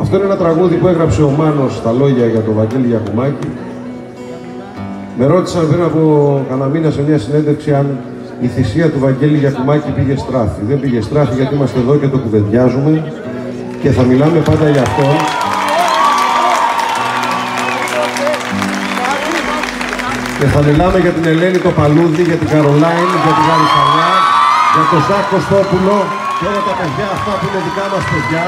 Αυτό είναι ένα τραγούδι που έγραψε ο Μάνος στα λόγια για τον Βαγγέλη Γιακουμάκη. Με ρώτησαν πριν από κανένα μήνα σε μια συνέντευξη αν η θυσία του Βαγγέλη Γιακουμάκη πήγε στράφη. Δεν πήγε στράφη γιατί είμαστε εδώ και το κουβεντιάζουμε και θα μιλάμε πάντα για αυτό. Και θα μιλάμε για την Ελένη το Παλούδι, για την Καρολάιν, για την Γαριφανιά, για τον Ζακ Κωστόπουλο και όλα τα παιδιά αυτά που είναι δικά μας παιδιά.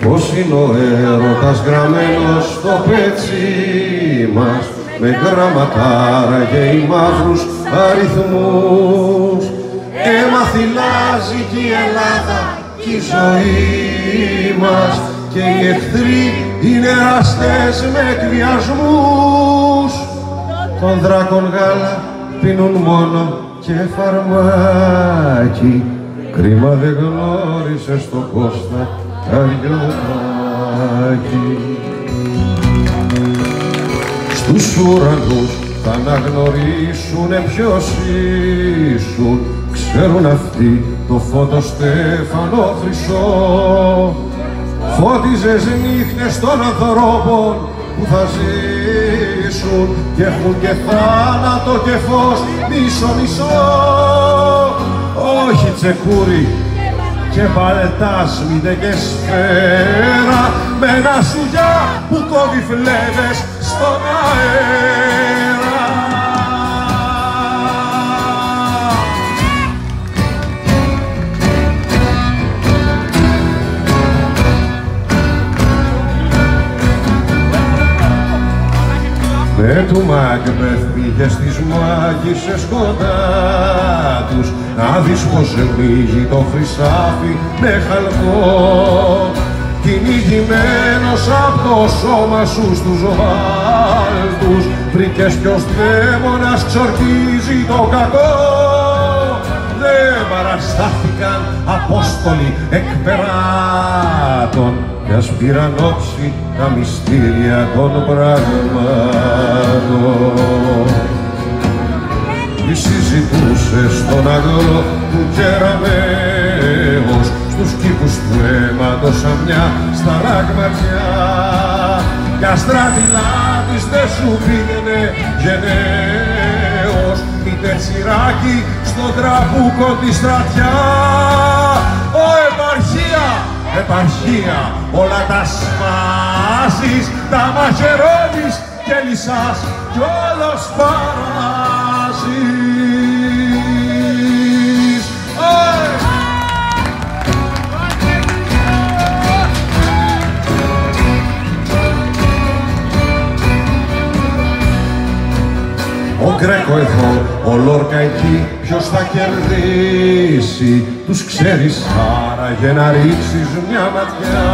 Πώς είναι ο έρωτας γραμμένος στο πέτσι μας, με γραμματάρα και οι μαύρους αριθμούς. Έμαθυλάζει και η Ελλάδα και η ζωή μας και οι εχθροί είναι αστές με εκβιασμούς. Των δράκων γάλα πίνουν μόνο και φαρμάκι, κρίμα δεν γνώρισες τον Κώστα Καριωτάκη. Στους ουρανούς θα αναγνωρίσουνε ποιος ήσουν, ξέρουν αυτοί το Φωτοστέφανο χρυσό. Φώτιζες νύχτες των ανθρώπων που θα ζήσουν και έχουν και θάνατο και φως μισό-μισό. Όχι τσεκούρι και παλτάσμητε και σφαίρα με ένα σουγιά που κόβει φλέβες στον αέρα. Με του Μάκμπεθ πήγες τις μάγισσες κοντά τους, να δεις πως μύγει το χρυσάφι με χαλκό. Κυνηγημένος απ' το σώμα σου στους βάλτους, βρήκες ποιος δαίμονας ξορκίζει το κακό. Δεν παραστάθηκαν απόστολοι εκπεράτων κι ας πήραν όψη τα μυστήρια των πραγμάτων. Μη συζητούσες στον αγρό του Κεραμέως, στους κήπους του αίματος σαν μια σταλαγματιά, κι αστράτηλάτης δεν σου πήγαινε γενναίος, μήτε τσιράκι στον τραμπούκο τη στρατιά. Ω επαρχία, επαρχία, όλα τα σπάσεις, τα μαχαιρώνεις και λυσάς κι όλος παράζεις. Ο Γκρέκο εδώ, ο Λόρκα εκεί, ποιος θα κερδίσει, τους ξέρεις άραγε να ρίξεις μια ματιά.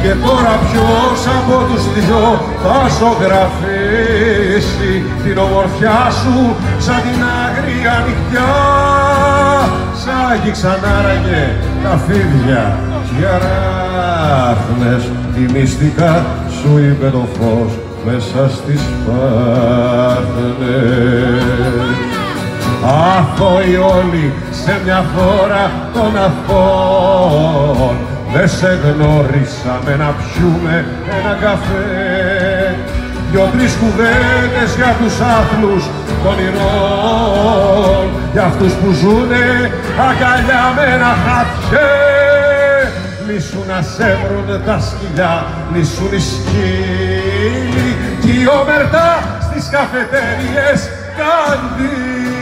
Και τώρα ποιος από τους δυο θα ζωγραφίσει την ομορφιά σου σαν την άγρια νυχτιά. Σ' άγγιξαν άραγε τα φίδια κι οι αράχνες, τι μυστικά σου είπε το φως μέσα στις Πάρθενες. Αθώοι όλοι σε μια χώρα των αθώων, δεν σε γνώρισαμε να πιούμε ένα καφέ. Δυο-τρεις κουβέντες για τους άθλους των ηρών, για αυτούς που ζουνε αγκαλιά με ένα χαφιέ. Μισού να σέβρουν τα σκυλιά, μισούν οι σκύλοι κι η ομερτά στις καφετέριες καντήλοι.